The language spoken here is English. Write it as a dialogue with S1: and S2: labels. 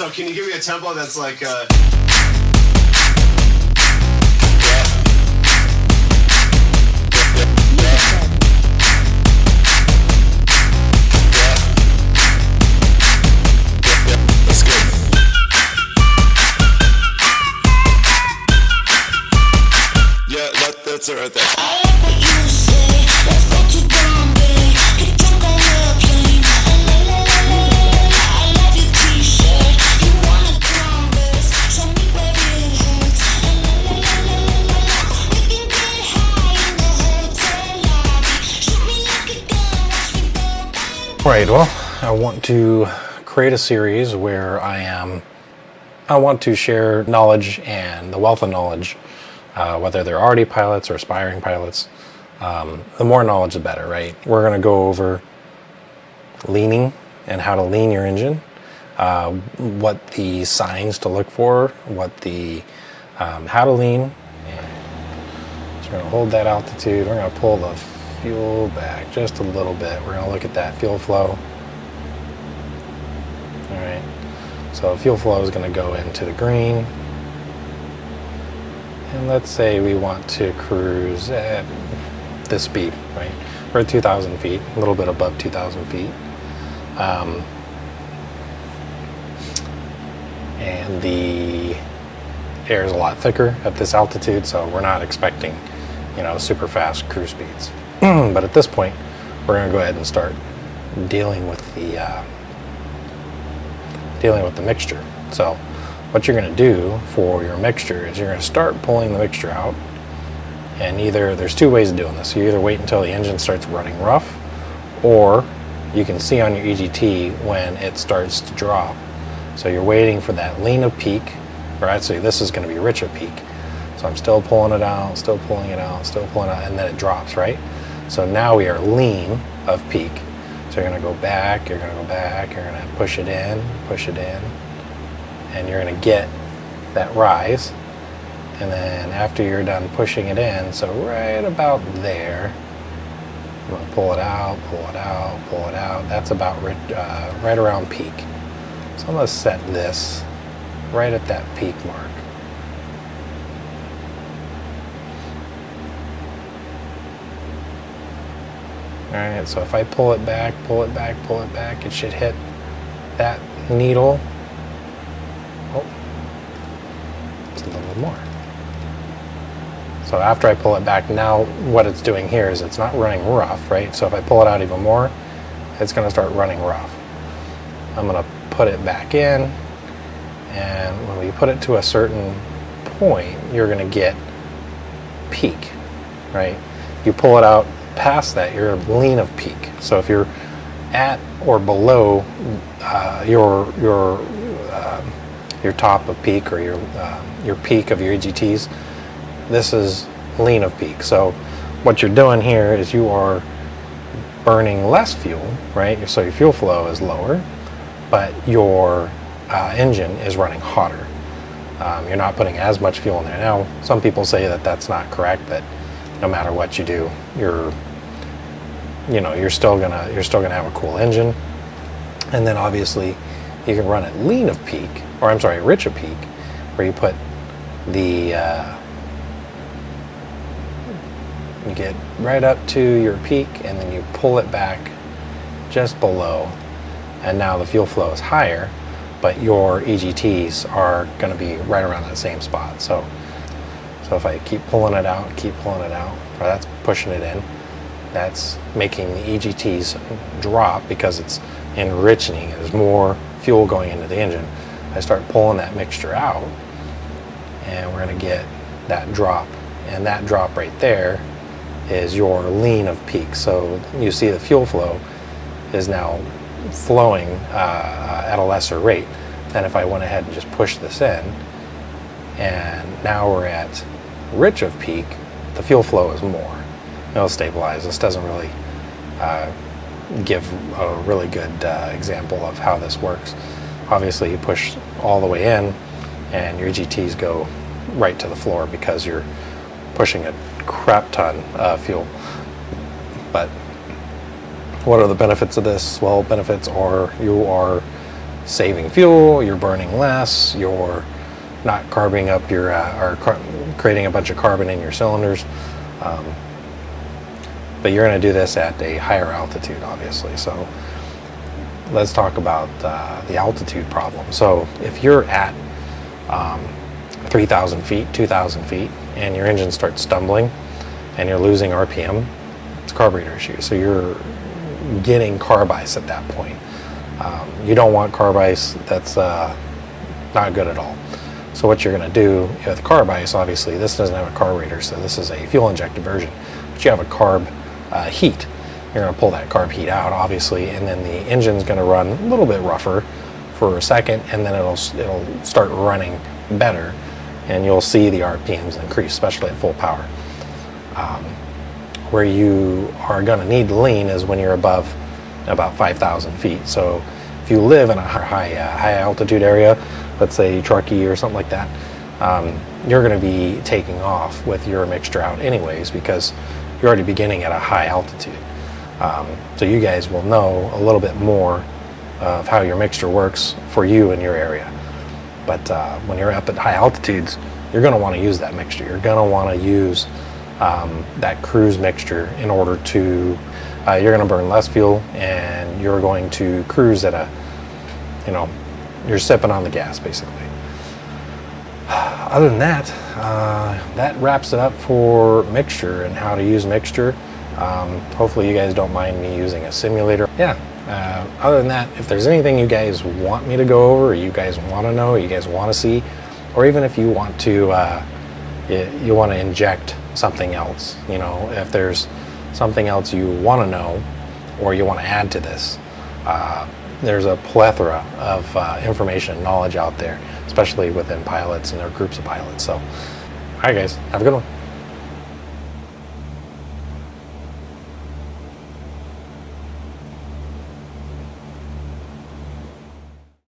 S1: So can you give me a tempo that's like
S2: That's good. Yeah, that's it right there.
S3: I like what you say. Let's go to Bombay. Get drunk on the plane. I love your t-shirt. You wanna Converse? Show me where it hurts. We can get high in the hotel lobby. Shoot me like a gun. Watch me go bang.
S4: Right, well, I want to create a series where I want to share knowledge and the wealth of knowledge, whether they're already pilots or aspiring pilots. The more knowledge, the better, right? We're going to go over leaning and how to lean your engine, what the signs to look for, how to lean. So we're going to hold that altitude. We're going to pull the fuel back just a little bit. We're going to look at that fuel flow. All right, so fuel flow is going to go into the green. And let's say we want to cruise at this speed, right? We're at 2,000 feet, a little bit above 2,000 feet. And the air is a lot thicker at this altitude, so we're not expecting, super fast cruise speeds. But at this point, we're going to go ahead and start dealing with the mixture. So what you're going to do for your mixture is you're going to start pulling the mixture out, and there's two ways of doing this. You either wait until the engine starts running rough, or you can see on your EGT when it starts to drop. So you're waiting for that lean of peak, right? So this is going to be rich of peak. So I'm still pulling it out, still pulling it out, still pulling it out, and then it drops, right? So now we are lean of peak. So you're going to go back, you're going to go back, you're going to push it in, and you're going to get that rise. And then after you're done pushing it in, so right about there, I'm going to pull it out, pull it out, pull it out. That's about right around peak. So I'm going to set this right at that peak mark. All right, so if I pull it back, pull it back, pull it back, it should hit that needle. Oh, it's a little bit more. So after I pull it back, now what it's doing here is it's not running rough, right? So if I pull it out even more, it's going to start running rough. I'm going to put it back in, and when we put it to a certain point, you're going to get peak, right? You pull it out past that, you're lean of peak. So if you're at or below your top of peak, or your peak of your EGTs, this is lean of peak. So what you're doing here is you are burning less fuel, right? So your fuel flow is lower, but your engine is running hotter. You're not putting as much fuel in there. Now, some people say that that's not correct, that no matter what you do, you're still gonna have a cool engine. And then obviously you can run it lean of peak, or I'm sorry, rich of peak, where you put you get right up to your peak, and then you pull it back just below, and now the fuel flow is higher, but your EGTs are going to be right around that same spot. So if I keep pulling it out, or that's pushing it in, that's making the EGTs drop because it's enriching. There's more fuel going into the engine. I start pulling that mixture out, and we're going to get that drop, and that drop right there is your lean of peak. So you see the fuel flow is now flowing at a lesser rate than if I went ahead and just pushed this in. And now we're at rich of peak, the fuel flow is more. It'll stabilize. This doesn't really give a really good example of how this works. Obviously you push all the way in and your EGTs go right to the floor because you're pushing a crap ton of fuel. But what are the benefits of this? Well, benefits are you are saving fuel, you're burning less, you're not carbing up your creating a bunch of carbon in your cylinders. But you're going to do this at a higher altitude, obviously. So let's talk about the altitude problem. So if you're at 3,000 feet, 2,000 feet, and your engine starts stumbling and you're losing RPM, it's a carburetor issue. So you're getting carb ice at that point. You don't want carb ice. That's not good at all. So what you're going to do with carb ice, obviously this doesn't have a carburetor, so this is a fuel injected version, but you have a carb heat. You're going to pull that carb heat out, obviously, and then the engine's going to run a little bit rougher for a second, and then it'll start running better, and you'll see the RPMs increase, especially at full power. Where you are going to need to lean is when you're above about 5,000 feet. So if you live in a high altitude area, let's say Truckee or something like that, you're going to be taking off with your mixture out anyways, because you're already beginning at a high altitude. So you guys will know a little bit more of how your mixture works for you in your area. But when you're up at high altitudes, you're going to want to use that mixture. You're going to want to use that cruise mixture in order to, you're going to burn less fuel, and you're going to cruise at a, you're sipping on the gas basically. Other than that, that wraps it up for mixture and how to use mixture. Hopefully you guys don't mind me using a simulator. Yeah, other than that, if there's anything you guys want me to go over, or you guys want to know, or you guys want to see, or even if you want to, you want to inject something else, if there's something else you want to know or you want to add to this, there's a plethora of information and knowledge out there, especially within pilots and their groups of pilots. So, all right guys, have a good one.